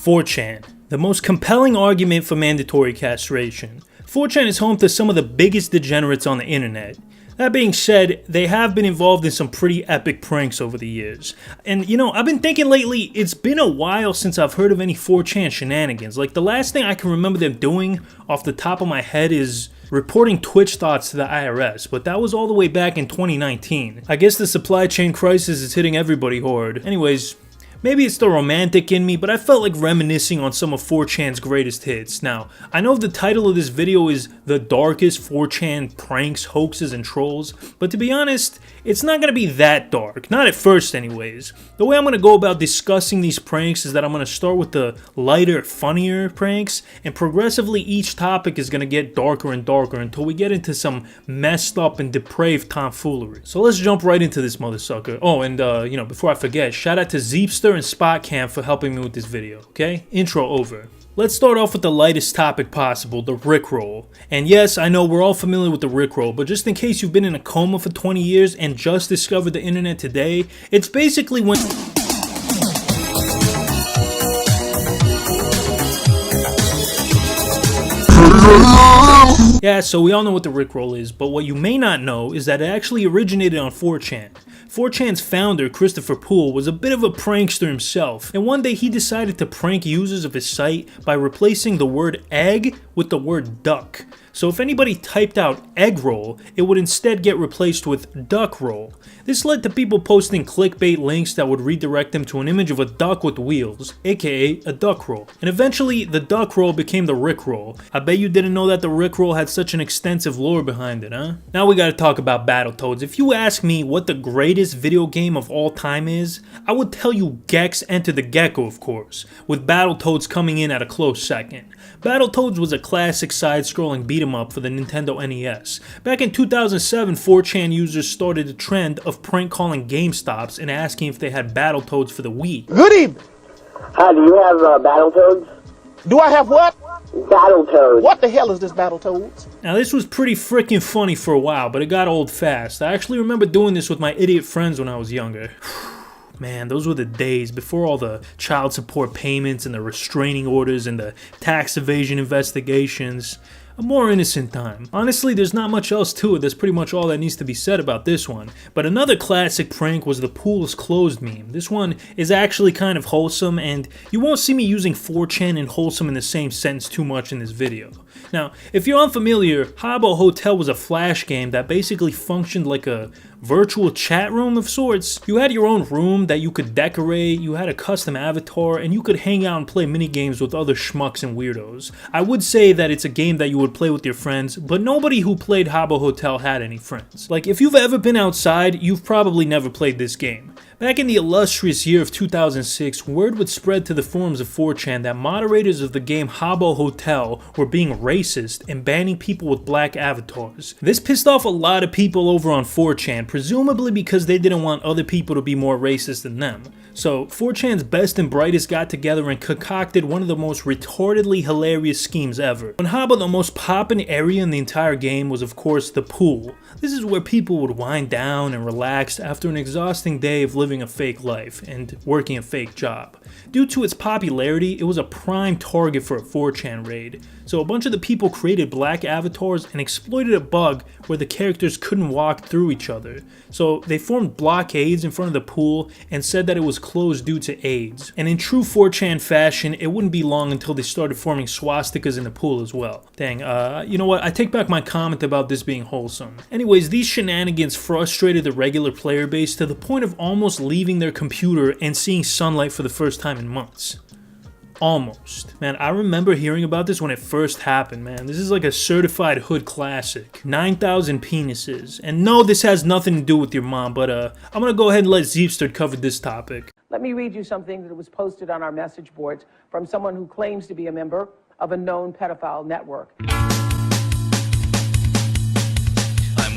4chan, the most compelling argument for mandatory castration. 4chan is home to some of the biggest degenerates on the internet. That being said, they have been involved in some pretty epic pranks over the years. And you know, I've been thinking lately, it's been a while since I've heard of any 4chan shenanigans. Like, the last thing I can remember them doing off the top of my head is reporting Twitch thoughts to the IRS, but that was all the way back in 2019. I guess the supply chain crisis is hitting everybody hard. Anyways, maybe it's the romantic in me, but I felt like reminiscing on some of 4chan's greatest hits. Now, I know the title of this video is The Darkest 4chan Pranks, Hoaxes, and Trolls, but to be honest, it's not gonna be that dark. Not at first anyways. The way I'm gonna go about discussing these pranks is that I'm gonna start with the lighter, funnier pranks, and progressively each topic is gonna get darker and darker until we get into some messed up and depraved tomfoolery. So let's jump right into this mother sucker. Oh, and you know, before I forget, shout out to Zeepster and SpotCam for helping me with this video, okay? Intro over. Let's start off with the lightest topic possible, the Rickroll. And yes, I know we're all familiar with the Rickroll, but just in case you've been in a coma for 20 years and just discovered the internet today, it's basically when... Yeah, so we all know what the Rickroll is, but what you may not know is that it actually originated on 4chan. 4chan's founder, Christopher Poole, was a bit of a prankster himself, and one day he decided to prank users of his site by replacing the word egg with the word duck. So if anybody typed out egg roll, it would instead get replaced with duck roll. This led to people posting clickbait links that would redirect them to an image of a duck with wheels, aka a duck roll. And eventually, the duck roll became the Rickroll. I bet you didn't know that the Rickroll had such an extensive lore behind it, huh? Now we gotta talk about Battletoads. If you ask me what the greatest video game of all time is, I would tell you Gex Enter the Gecko, of course, with Battletoads coming in at a close second. Battletoads was a classic side-scrolling beat-em-up for the Nintendo NES. Back in 2007, 4chan users started a trend of prank calling GameStops and asking if they had Battletoads for the Wii. Good evening. Hi, do you have Battletoads? Do I have what? Battletoads. What the hell is this Battletoads? Now this was pretty freaking funny for a while, but it got old fast. I actually remember doing this with my idiot friends when I was younger. Man, those were the days before all the child support payments and the restraining orders and the tax evasion investigations. A more innocent time. Honestly, there's not much else to it. That's pretty much all that needs to be said about this one. But another classic prank was the pool is closed meme. This one is actually kind of wholesome, and you won't see me using 4chan and wholesome in the same sentence too much in this video. Now, if you're unfamiliar, Habbo Hotel was a flash game that basically functioned like a virtual chat room of sorts. You had your own room that you could decorate, you had a custom avatar, and you could hang out and play mini games with other schmucks and weirdos. I would say that it's a game that you would play with your friends, but nobody who played Habbo Hotel had any friends. Like, if you've ever been outside, you've probably never played this game. Back in the illustrious year of 2006, word would spread to the forums of 4chan that moderators of the game Habbo Hotel were being racist and banning people with black avatars. This pissed off a lot of people over on 4chan, presumably because they didn't want other people to be more racist than them. So 4chan's best and brightest got together and concocted one of the most retardedly hilarious schemes ever. On Habbo, the most poppin' area in the entire game was of course the pool. This is where people would wind down and relax after an exhausting day of living a fake life and working a fake job. Due to its popularity, it was a prime target for a 4chan raid. So a bunch of the people created black avatars and exploited a bug where the characters couldn't walk through each other. So they formed blockades in front of the pool and said that it was closed due to AIDS. And in true 4chan fashion, it wouldn't be long until they started forming swastikas in the pool as well. Dang, you know what? I take back my comment about this being wholesome. Anyways, these shenanigans frustrated the regular player base to the point of almost leaving their computer and seeing sunlight for the first time in months. Almost. Man, I remember hearing about this when it first happened, man. This is like a certified hood classic. 9,000 penises. And no, this has nothing to do with your mom, but I'm gonna go ahead and let Zeepster cover this topic. Let me read you something that was posted on our message boards from someone who claims to be a member of a known pedophile network.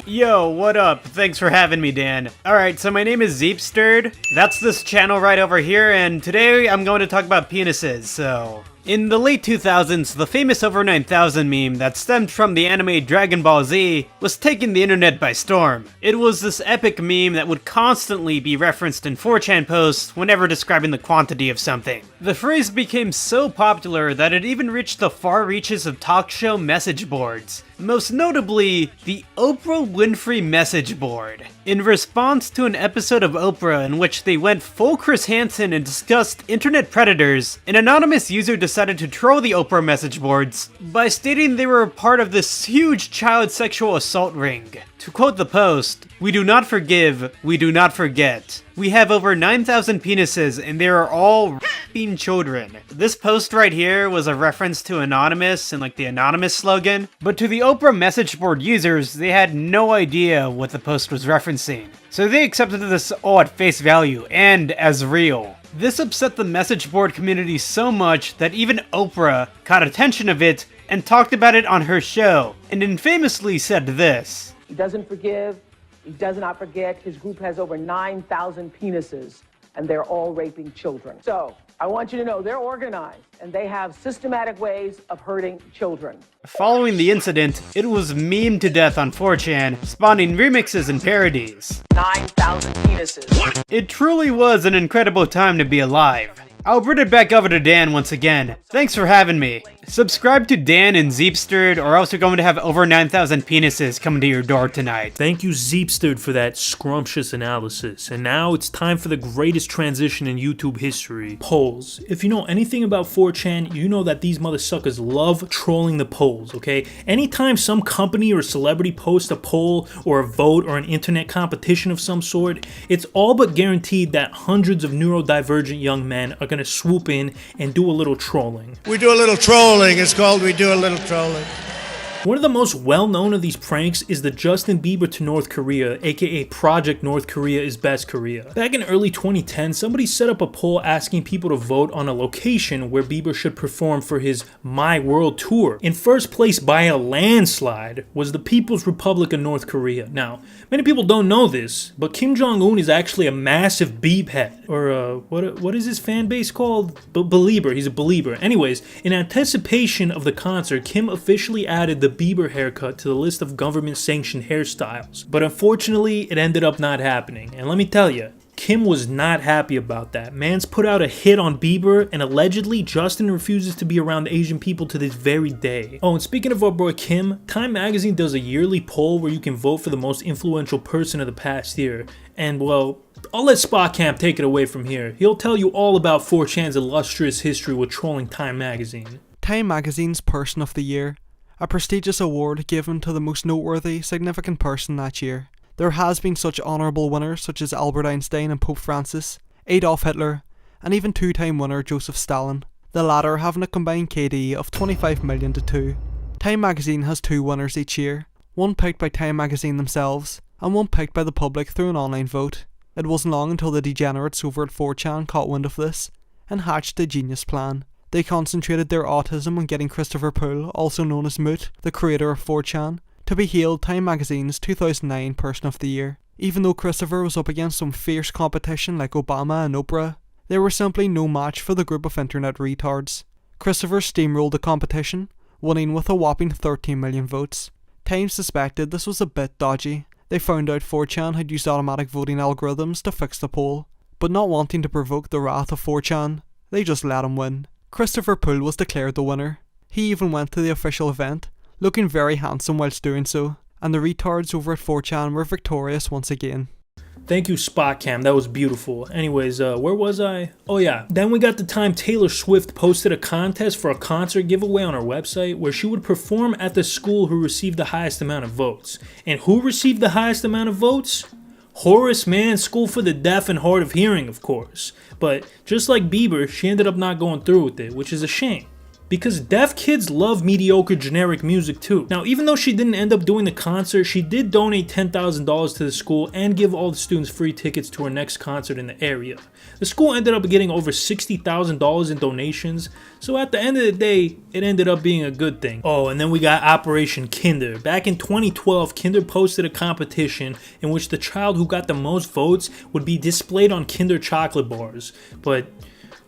Yo, what up? Thanks for having me, Dan. Alright, so my name is Zeepster. That's this channel right over here, and today I'm going to talk about penises, so In the late 2000s, the famous Over 9000 meme that stemmed from the anime Dragon Ball Z was taking the internet by storm. It was this epic meme that would constantly be referenced in 4chan posts whenever describing the quantity of something. The phrase became so popular that it even reached the far reaches of talk show message boards. Most notably, the Oprah Winfrey message board. In response to an episode of Oprah in which they went full Chris Hansen and discussed internet predators, an anonymous user decided to troll the Oprah message boards by stating they were a part of this huge child sexual assault ring. To quote the post, "We do not forgive, we do not forget. We have over 9,000 penises and they are all raping children." This post right here was a reference to Anonymous and like the Anonymous slogan, but to the Oprah message board users, they had no idea what the post was referencing. So they accepted this all at face value and as real. This upset the message board community so much that even Oprah caught attention of it and talked about it on her show, and infamously said this. He doesn't forgive. He does not forget. His group has over 9,000 penises, and they're all raping children. So I want you to know they're organized, and they have systematic ways of hurting children. Following the incident, it was memed to death on 4chan, spawning remixes and parodies. 9,000 penises. It truly was an incredible time to be alive. I'll bring it back over to Dan once again. Thanks for having me. Subscribe to Dan and Zeepsterd, or else you're going to have over 9,000 penises coming to your door tonight. Thank you, Zeepsterd, for that scrumptious analysis. And now it's time for the greatest transition in YouTube history. Polls. If you know anything about 4chan, you know that these mothersuckers love trolling the polls, okay? Anytime some company or celebrity posts a poll or a vote or an internet competition of some sort, it's all but guaranteed that hundreds of neurodivergent young men are going to swoop in and do a little trolling. We do a little trolling. It's called We Do a Little Trolling. One of the most well-known of these pranks is the Justin Bieber to North Korea, aka Project North Korea is Best Korea. Back in early 2010, somebody set up a poll asking people to vote on a location where Bieber should perform for his My World Tour. In first place by a landslide was the People's Republic of North Korea. Now, many people don't know this, but Kim Jong-un is actually a massive Bieb head. Or, what is his fan base called? Belieber. He's a believer. Anyways, in anticipation of the concert, Kim officially added the Bieber haircut to the list of government-sanctioned hairstyles. But unfortunately, it ended up not happening. And let me tell you, Kim was not happy about that. Man's put out a hit on Bieber, and allegedly, Justin refuses to be around Asian people to this very day. Oh, and speaking of our boy Kim, Time Magazine does a yearly poll where you can vote for the most influential person of the past year. And, well, I'll let SpotCamp take it away from here. He'll tell you all about 4chan's illustrious history with trolling Time Magazine. Time Magazine's Person of the Year, a prestigious award given to the most noteworthy, significant person that year. There has been such honourable winners such as Albert Einstein and Pope Francis, Adolf Hitler, and even two-time winner Joseph Stalin, the latter having a combined KD of 25 million to 2. Time Magazine has 2 winners each year, one picked by Time Magazine themselves, and one picked by the public through an online vote. It wasn't long until the degenerates over at 4chan caught wind of this, and hatched a genius plan. They concentrated their autism on getting Christopher Poole, also known as Moot, the creator of 4chan, to be hailed Time Magazine's 2009 Person of the Year. Even though Christopher was up against some fierce competition like Obama and Oprah, they were simply no match for the group of internet retards. Christopher steamrolled the competition, winning with a whopping 13 million votes. Time suspected this was a bit dodgy. They found out 4chan had used automatic voting algorithms to fix the poll, but not wanting to provoke the wrath of 4chan, they just let him win. Christopher Poole was declared the winner. He even went to the official event, looking very handsome whilst doing so, and the retards over at 4chan were victorious once again. Thank you, SpotCam. That was beautiful. Anyways, where was I? Oh yeah. Then we got the time Taylor Swift posted a contest for a concert giveaway on her website where she would perform at the school who received the highest amount of votes. And who received the highest amount of votes? Horace Mann School for the Deaf and Hard of Hearing, of course. But just like Bieber, she ended up not going through with it, which is a shame. Because deaf kids love mediocre generic music too. Now, even though she didn't end up doing the concert, she did donate $10,000 to the school and give all the students free tickets to her next concert in the area. The school ended up getting over $60,000 in donations, so at the end of the day, it ended up being a good thing. Oh, and then we got Operation Kinder. Back in 2012, Kinder posted a competition in which the child who got the most votes would be displayed on Kinder chocolate bars. But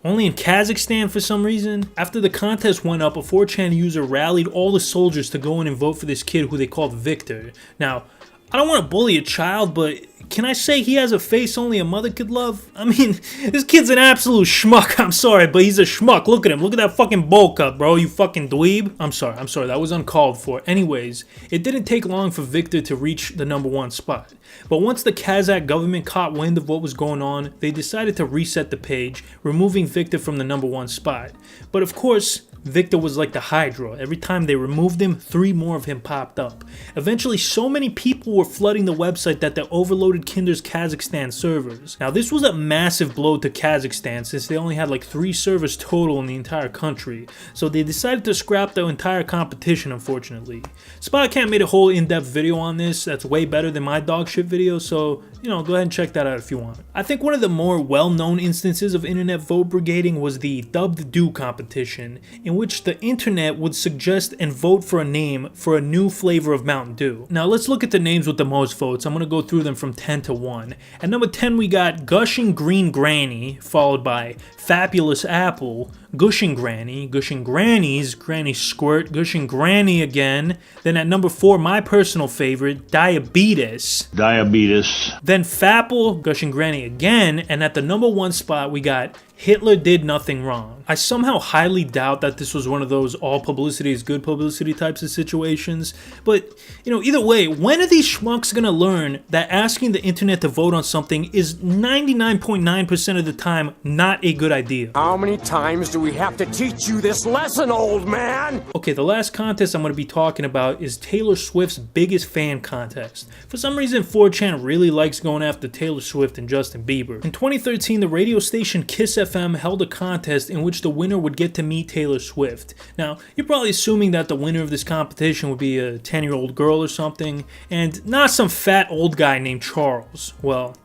Only in Kazakhstan for some reason. After the contest went up, a 4chan user rallied all the soldiers to go in and vote for this kid who they called Victor. Now, I don't want to bully a child, but can I say he has a face only a mother could love? I mean, this kid's an absolute schmuck. I'm sorry, but he's a schmuck. Look at him. Look at that fucking bowl cut, bro. You fucking dweeb. I'm sorry. That was uncalled for. Anyways, it didn't take long for Victor to reach the #1 spot. But once the Kazakh government caught wind of what was going on, they decided to reset the page, removing Victor from the #1 spot. But of course, Victor was like the Hydra. Every time they removed him, 3 more of him popped up. Eventually, so many people were flooding the website that they overloaded Kinder's Kazakhstan servers. Now, this was a massive blow to Kazakhstan since they only had like 3 servers total in the entire country. So they decided to scrap the entire competition, unfortunately. SpotCam made a whole in-depth video on this that's way better than my dogshit video, so, you know, go ahead and check that out if you want. I think one of the more well-known instances of internet vote brigading was the Dub the Do competition, in which the internet would suggest and vote for a name for a new flavor of Mountain Dew. Now let's look at the names with the most votes. I'm going to go through them from 10 to 1. At number 10 we got Gushing Green Granny, followed by Fabulous Apple, Gushing Granny, Gushing Grannies, Granny Squirt, Gushing Granny again. Then at number 4, my personal favorite, Diabetes. Then Fapple, Gushing Granny again, and at the #1 spot we got Hitler Did Nothing Wrong. I somehow highly doubt that this was one of those all publicity is good publicity types of situations, but, you know, either way, when are these schmucks gonna learn that asking the internet to vote on something is 99.9% of the time not a good idea? How many times do we have to teach you this lesson, old man? Okay, the last contest I'm going to be talking about is Taylor Swift's biggest fan contest. For some reason, 4chan really likes going after Taylor Swift and Justin Bieber. In 2013, the radio station Kiss FM held a contest in which the winner would get to meet Taylor Swift. Now, you're probably assuming that the winner of this competition would be a 10-year-old girl or something, and not some fat old guy named Charles. Well,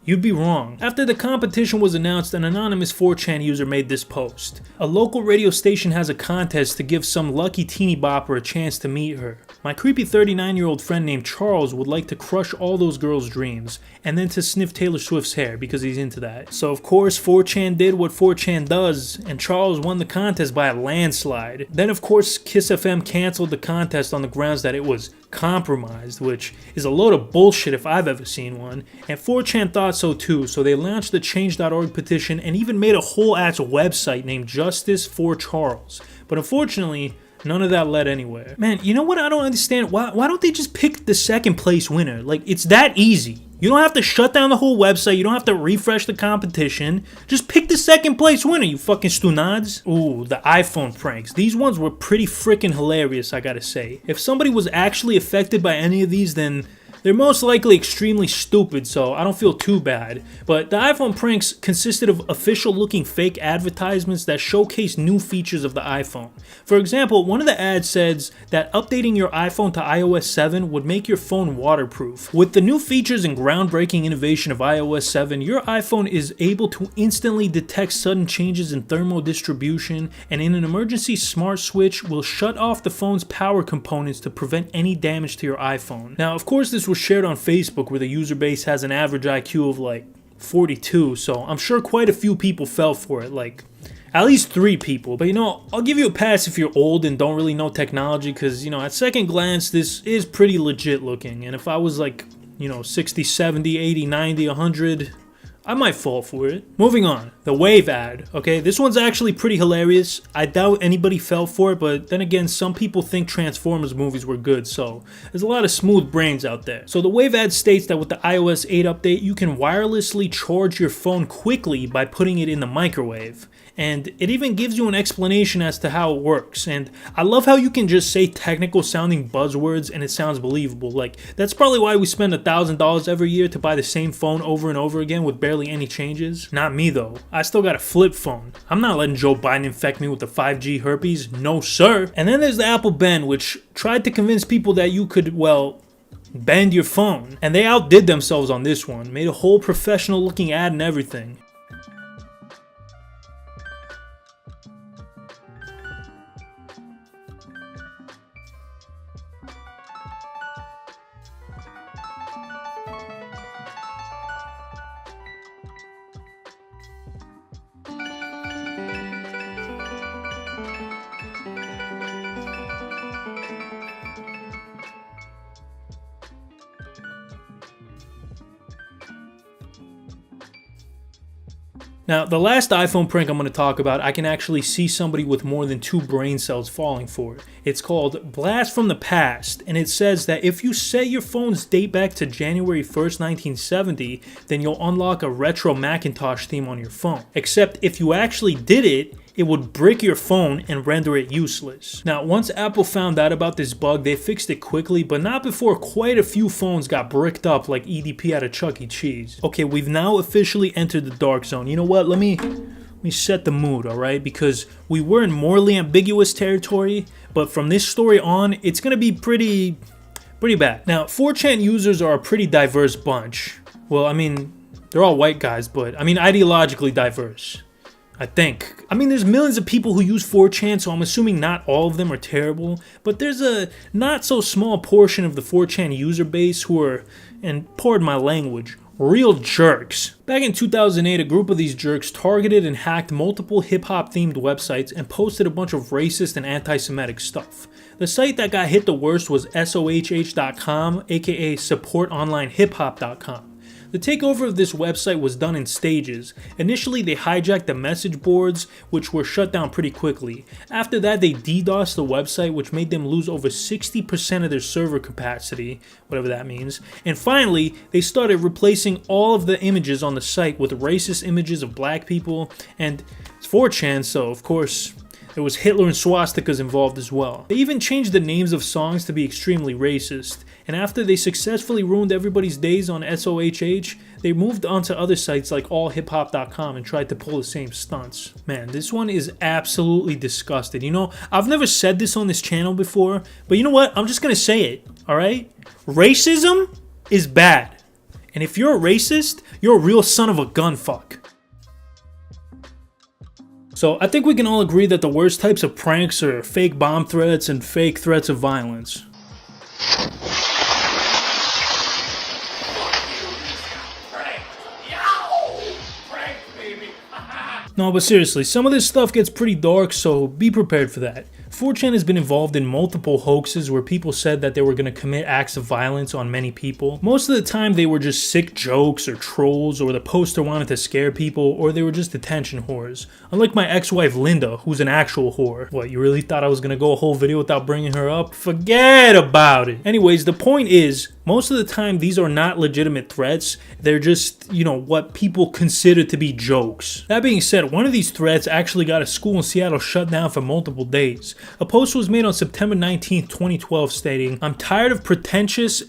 you'd be wrong. After the competition was announced, an anonymous 4chan user made this post. A local radio station has a contest to give some lucky teeny bopper a chance to meet her. My creepy 39-year-old friend named Charles would like to crush all those girls' dreams, and then to sniff Taylor Swift's hair because he's into that. So of course 4chan did what 4chan does, and Charles won the contest by a landslide. Then of course Kiss FM canceled the contest on the grounds that it was compromised, which is a load of bullshit if I've ever seen one, and 4chan thought so too, so they launched the change.org petition and even made a whole ass website named Justice for Charles. But unfortunately, none of that led anywhere. Man, you know what I don't understand? Why don't they just pick the second place winner? Like, it's that easy. You don't have to shut down the whole website. You don't have to refresh the competition. Just pick the second place winner, you fucking stunads. Ooh, the iPhone pranks. These ones were pretty freaking hilarious, I gotta say. If somebody was actually affected by any of these, then they're most likely extremely stupid, so I don't feel too bad. But the iPhone pranks consisted of official-looking fake advertisements that showcase new features of the iPhone. For example, one of the ads says that updating your iPhone to iOS 7 would make your phone waterproof. With the new features and groundbreaking innovation of iOS 7, your iPhone is able to instantly detect sudden changes in thermal distribution, and in an emergency, smart switch will shut off the phone's power components to prevent any damage to your iPhone. Now, of course, this was shared on Facebook, where the user base has an average IQ of like 42, so I'm sure quite a few people fell for it, like at least 3 people. But you know, I'll give you a pass if you're old and don't really know technology, because, you know, at second glance this is pretty legit looking, and if I was like, you know, 60, 70, 80, 90, 100, I might fall for it. Moving on, the Wave ad. Okay, this one's actually pretty hilarious. I doubt anybody fell for it, but then again, some people think Transformers movies were good, so there's a lot of smooth brains out there. So the Wave ad states that with the iOS 8 update, you can wirelessly charge your phone quickly by putting it in the microwave. And it even gives you an explanation as to how it works. And I love how you can just say technical sounding buzzwords and it sounds believable. Like, that's probably why we spend $1,000 every year to buy the same phone over and over again with barely any changes. Not me though. I still got a flip phone. I'm not letting Joe Biden infect me with the 5G herpes. No sir. And then there's the Apple Bend, which tried to convince people that you could, well, bend your phone. And they outdid themselves on this one. Made a whole professional looking ad and everything. Now, the last iPhone prank I'm going to talk about, I can actually see somebody with more than 2 brain cells falling for it. It's called Blast from the Past, and it says that if you say your phones date back to January 1st, 1970, then you'll unlock a retro Macintosh theme on your phone. Except if you actually did it, it would brick your phone and render it useless. Now, once Apple found out about this bug, they fixed it quickly, but not before quite a few phones got bricked up like EDP at a Chuck E. Cheese. Okay, we've now officially entered the dark zone. You know what? Let me set the mood, alright? Because we were in morally ambiguous territory, but from this story on, it's gonna be pretty bad. Now, 4chan users are a pretty diverse bunch. Well, I mean, they're all white guys, but I mean ideologically diverse. I think. I mean, there's millions of people who use 4chan, so I'm assuming not all of them are terrible, but there's a not so small portion of the 4chan user base who are, and pardon my language, real jerks. Back in 2008, a group of these jerks targeted and hacked multiple hip-hop themed websites and posted a bunch of racist and anti-Semitic stuff. The site that got hit the worst was sohh.com, aka supportonlinehiphop.com. The takeover of this website was done in stages. Initially, they hijacked the message boards, which were shut down pretty quickly. After that, they DDoSed the website, which made them lose over 60% of their server capacity, whatever that means. And finally, they started replacing all of the images on the site with racist images of black people, and it's 4chan, so of course, there was Hitler and swastikas involved as well. They even changed the names of songs to be extremely racist. And after they successfully ruined everybody's days on SOHH, they moved onto other sites like allhiphop.com and tried to pull the same stunts. Man, this one is absolutely disgusting. You know, I've never said this on this channel before, but you know what? I'm just gonna say it, alright? Racism is bad. And if you're a racist, you're a real son of a gun fuck. So I think we can all agree that the worst types of pranks are fake bomb threats and fake threats of violence. No, but seriously, some of this stuff gets pretty dark, so be prepared for that. 4chan has been involved in multiple hoaxes where people said that they were going to commit acts of violence on many people. Most of the time they were just sick jokes or trolls, or the poster wanted to scare people, or they were just attention whores. Unlike my ex-wife Linda, who's an actual whore. What, you really thought I was going to go a whole video without bringing her up? Forget about it! Anyways, the point is, most of the time these are not legitimate threats, they're just, you know, what people consider to be jokes. That being said, one of these threats actually got a school in Seattle shut down for multiple days. A post was made on September 19th, 2012 stating, I'm tired of pretentious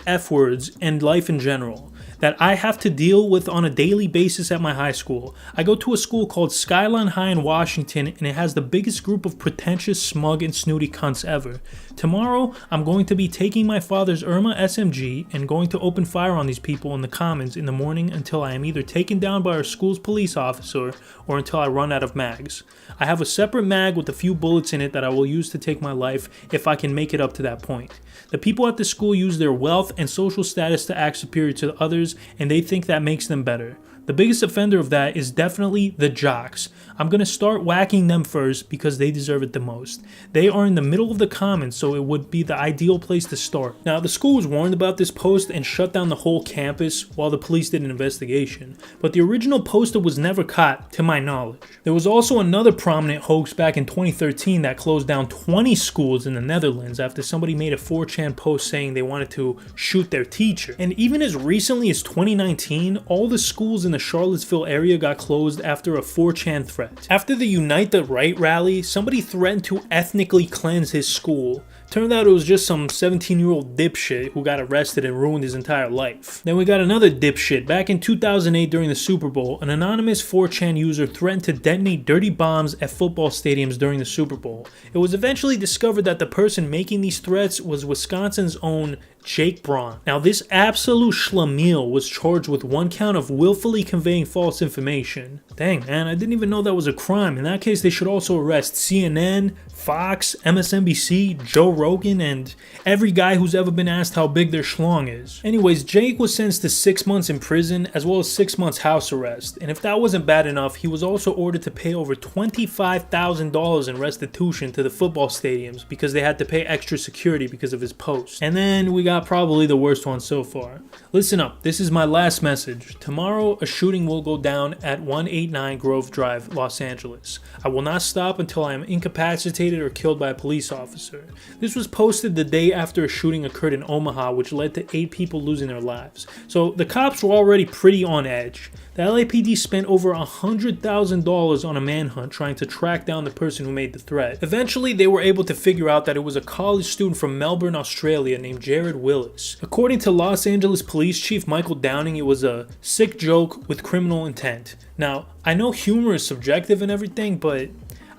F-words and life in general that I have to deal with on a daily basis at my high school. I go to a school called Skyline High in Washington, and it has the biggest group of pretentious, smug, and snooty cunts ever. Tomorrow, I'm going to be taking my father's Irma SMG and going to open fire on these people in the Commons in the morning until I am either taken down by our school's police officer or until I run out of mags. I have a separate mag with a few bullets in it that I will use to take my life if I can make it up to that point. The people at the school use their wealth and social status to act superior to others, and they think that makes them better. The biggest offender of that is definitely the jocks. I'm gonna start whacking them first because they deserve it the most. They are in the middle of the commons, so it would be the ideal place to start. Now, the school was warned about this post and shut down the whole campus while the police did an investigation, but the original poster was never caught, to my knowledge. There was also another prominent hoax back in 2013 that closed down 20 schools in the Netherlands after somebody made a 4chan post saying they wanted to shoot their teacher. And even as recently as 2019, all the schools in the Charlottesville area got closed after a 4chan threat. After the Unite the Right rally, somebody threatened to ethnically cleanse his school. Turned out it was just some 17-year-old dipshit who got arrested and ruined his entire life. Then we got another dipshit. Back in 2008 during the Super Bowl, an anonymous 4chan user threatened to detonate dirty bombs at football stadiums during the Super Bowl. It was eventually discovered that the person making these threats was Wisconsin's own Jake Braun. Now, this absolute schlemiel was charged with 1 count of willfully conveying false information. Dang, man, I didn't even know that was a crime. In that case, they should also arrest CNN, Fox, MSNBC, Joe Rogan and every guy who's ever been asked how big their schlong is. Anyways, Jake was sentenced to 6 months in prison as well as 6 months house arrest. And if that wasn't bad enough, he was also ordered to pay over $25,000 in restitution to the football stadiums because they had to pay extra security because of his post. And then we got probably the worst one so far. Listen up, this is my last message. Tomorrow, a shooting will go down at 189 Grove Drive, Los Angeles. I will not stop until I am incapacitated or killed by a police officer. This was posted the day after a shooting occurred in Omaha, which led to 8 people losing their lives. So the cops were already pretty on edge. The LAPD spent over $100,000 on a manhunt trying to track down the person who made the threat. Eventually, they were able to figure out that it was a college student from Melbourne, Australia named Jared Willis. According to Los Angeles Police Chief Michael Downing, it was a sick joke with criminal intent. Now, I know humor is subjective and everything, but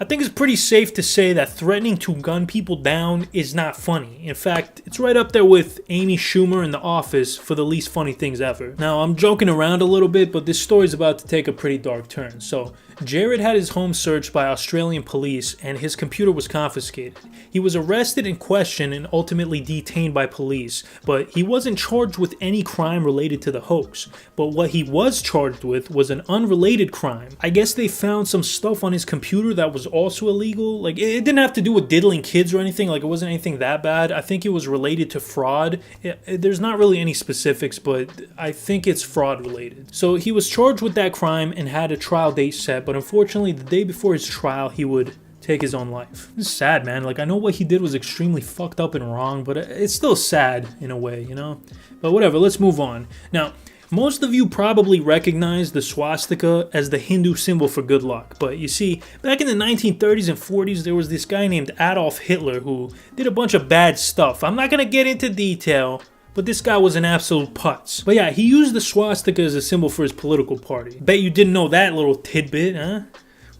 I think it's pretty safe to say that threatening to gun people down is not funny. In fact, it's right up there with Amy Schumer in The Office for the least funny things ever. Now, I'm joking around a little bit, but this story is about to take a pretty dark turn. So, Jared had his home searched by Australian police and his computer was confiscated. He was arrested and questioned and ultimately detained by police, but he wasn't charged with any crime related to the hoax. But what he was charged with was an unrelated crime. I guess they found some stuff on his computer that was also illegal. Like, it didn't have to do with diddling kids or anything. Like, it wasn't anything that bad. I think it was related to fraud. There's not really any specifics, but I think it's fraud related. So he was charged with that crime and had a trial date set, but unfortunately the day before his trial he would take his own life. It's sad, man. Like, I know what he did was extremely fucked up and wrong, but it's still sad in a way, you know? But whatever, let's move on. Now, most of you probably recognize the swastika as the Hindu symbol for good luck, but you see, back in the 1930s and 40s, there was this guy named Adolf Hitler who did a bunch of bad stuff. I'm not gonna get into detail, but this guy was an absolute putz. But yeah, he used the swastika as a symbol for his political party. Bet you didn't know that little tidbit, huh?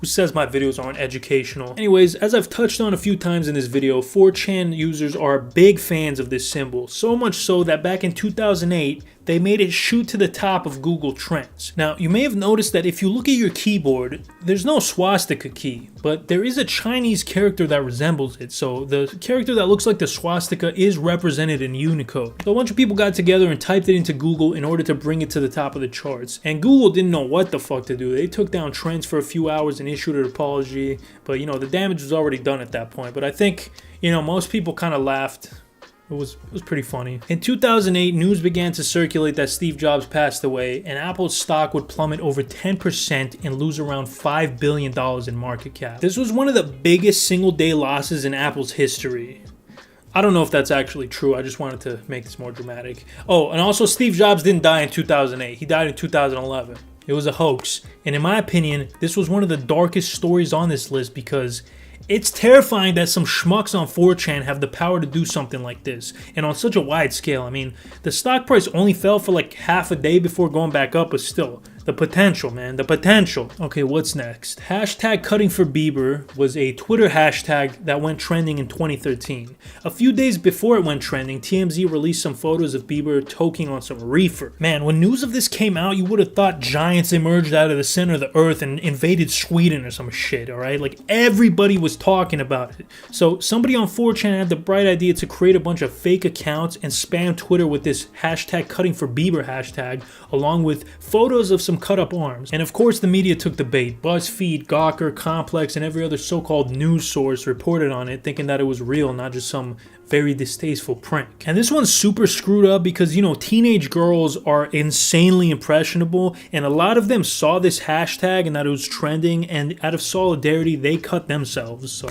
Who says my videos aren't educational? Anyways, as I've touched on a few times in this video, 4chan users are big fans of this symbol. So much so that back in 2008, they made it shoot to the top of Google Trends. Now, you may have noticed that if you look at your keyboard, there's no swastika key, but there is a Chinese character that resembles it. So the character that looks like the swastika is represented in Unicode. So a bunch of people got together and typed it into Google in order to bring it to the top of the charts. And Google didn't know what the fuck to do. They took down Trends for a few hours and issued an apology, but you know, the damage was already done at that point. But I think, you know, most people kind of laughed. It was pretty funny. In 2008, news began to circulate that Steve Jobs passed away, and Apple's stock would plummet over 10% and lose around $5 billion in market cap. This was one of the biggest single-day losses in Apple's history. I don't know if that's actually true. I just wanted to make this more dramatic. Oh, and also Steve Jobs didn't die in 2008. He died in 2011. It was a hoax. And in my opinion, this was one of the darkest stories on this list because it's terrifying that some schmucks on 4chan have the power to do something like this, and on such a wide scale. I mean, the stock price only fell for like half a day before going back up, but still, the potential, man, the potential. Okay, what's next? Hashtag cutting for Bieber was a Twitter hashtag that went trending in 2013. A few days before it went trending, TMZ released some photos of Bieber toking on some reefer. Man, when news of this came out, you would have thought giants emerged out of the center of the earth and invaded Sweden or some shit, alright? Like, everybody was talking about it. So somebody on 4chan had the bright idea to create a bunch of fake accounts and spam Twitter with this hashtag cutting for Bieber hashtag, along with photos of some cut up arms. And of course the media took the bait. BuzzFeed, Gawker, Complex, and every other so-called news source reported on it, thinking that it was real, not just some very distasteful prank. And this one's super screwed up because, you know, teenage girls are insanely impressionable, and a lot of them saw this hashtag and that it was trending, and out of solidarity they cut themselves. So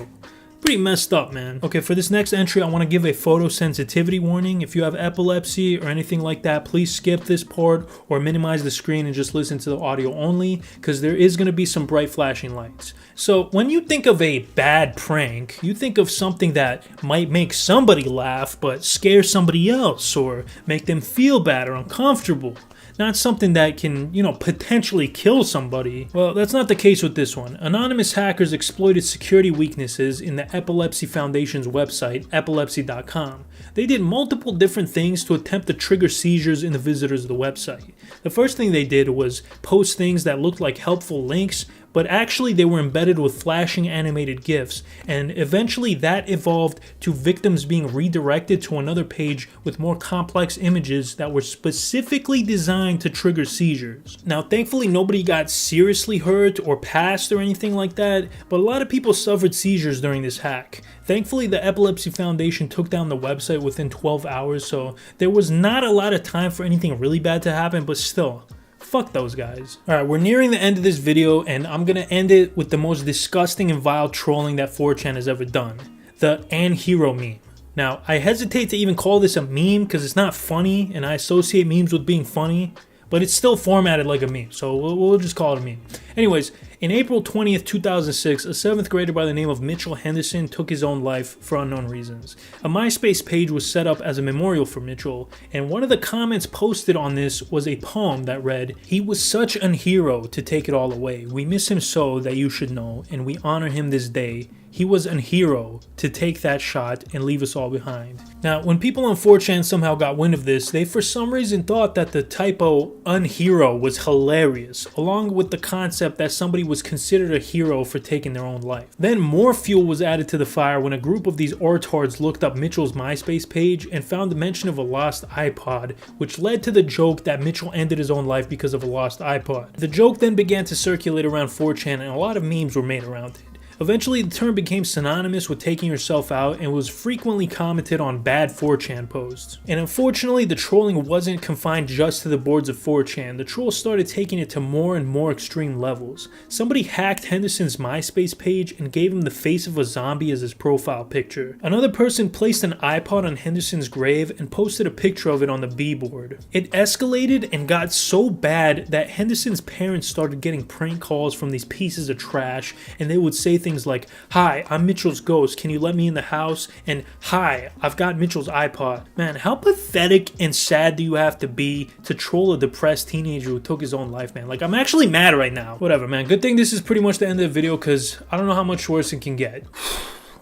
pretty messed up, man. Okay, for this next entry, I want to give a photosensitivity warning. If you have epilepsy or anything like that, please skip this part or minimize the screen and just listen to the audio only, because there is going to be some bright flashing lights. So when you think of a bad prank, you think of something that might make somebody laugh but scare somebody else or make them feel bad or uncomfortable. Not something that can, you know, potentially kill somebody. Well, that's not the case with this one. Anonymous hackers exploited security weaknesses in the Epilepsy Foundation's website, epilepsy.com. They did multiple different things to attempt to trigger seizures in the visitors of the website. The first thing they did was post things that looked like helpful links, but actually they were embedded with flashing animated GIFs, and eventually that evolved to victims being redirected to another page with more complex images that were specifically designed to trigger seizures. Now, thankfully nobody got seriously hurt or passed or anything like that, but a lot of people suffered seizures during this hack. Thankfully, the Epilepsy Foundation took down the website within 12 hours, so there was not a lot of time for anything really bad to happen, but still, fuck those guys. Alright, we're nearing the end of this video, and I'm gonna end it with the most disgusting and vile trolling that 4chan has ever done. The "and-hero" meme. Now, I hesitate to even call this a meme because it's not funny, and I associate memes with being funny, but it's still formatted like a meme, so we'll just call it a meme. Anyways, in April 20th, 2006, a 7th grader by the name of Mitchell Henderson took his own life for unknown reasons. A MySpace page was set up as a memorial for Mitchell, and one of the comments posted on this was a poem that read, "He was such an hero to take it all away. We miss him so that you should know, and we honor him this day. He was an hero to take that shot and leave us all behind." Now, when people on 4chan somehow got wind of this, they for some reason thought that the typo "unhero" was hilarious, along with the concept that somebody was considered a hero for taking their own life. Then more fuel was added to the fire when a group of these ortards looked up Mitchell's MySpace page and found the mention of a lost iPod, which led to the joke that Mitchell ended his own life because of a lost iPod. The joke then began to circulate around 4chan, and a lot of memes were made around it. Eventually, the term became synonymous with taking yourself out and was frequently commented on bad 4chan posts. And unfortunately, the trolling wasn't confined just to the boards of 4chan. The trolls started taking it to more and more extreme levels. Somebody hacked Henderson's MySpace page and gave him the face of a zombie as his profile picture. Another person placed an iPod on Henderson's grave and posted a picture of it on the B board. It escalated and got so bad that Henderson's parents started getting prank calls from these pieces of trash, and they would say things like, "Hi, I'm Mitchell's ghost, can you let me in the house?" and "Hi, I've got Mitchell's iPod." Man, how pathetic and sad do you have to be to troll a depressed teenager who took his own life, man? Like, I'm actually mad right now. Whatever, man. Good thing this is pretty much the end of the video, because I don't know how much worse it can get.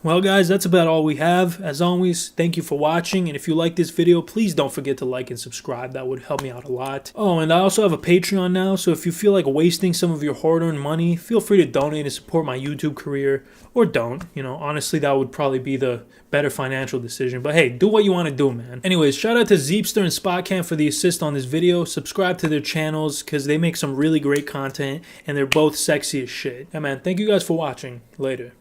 Well guys, that's about all we have. As always, thank you for watching, and if you like this video, please don't forget to like and subscribe. That would help me out a lot. Oh, and I also have a Patreon now, so if you feel like wasting some of your hard-earned money, feel free to donate and support my YouTube career, or don't. You know, honestly, that would probably be the better financial decision, but hey, do what you want to do, man. Anyways, shout out to Zeepster and Spotcam for the assist on this video. Subscribe to their channels, because they make some really great content, and they're both sexy as shit. Yeah, man, thank you guys for watching. Later.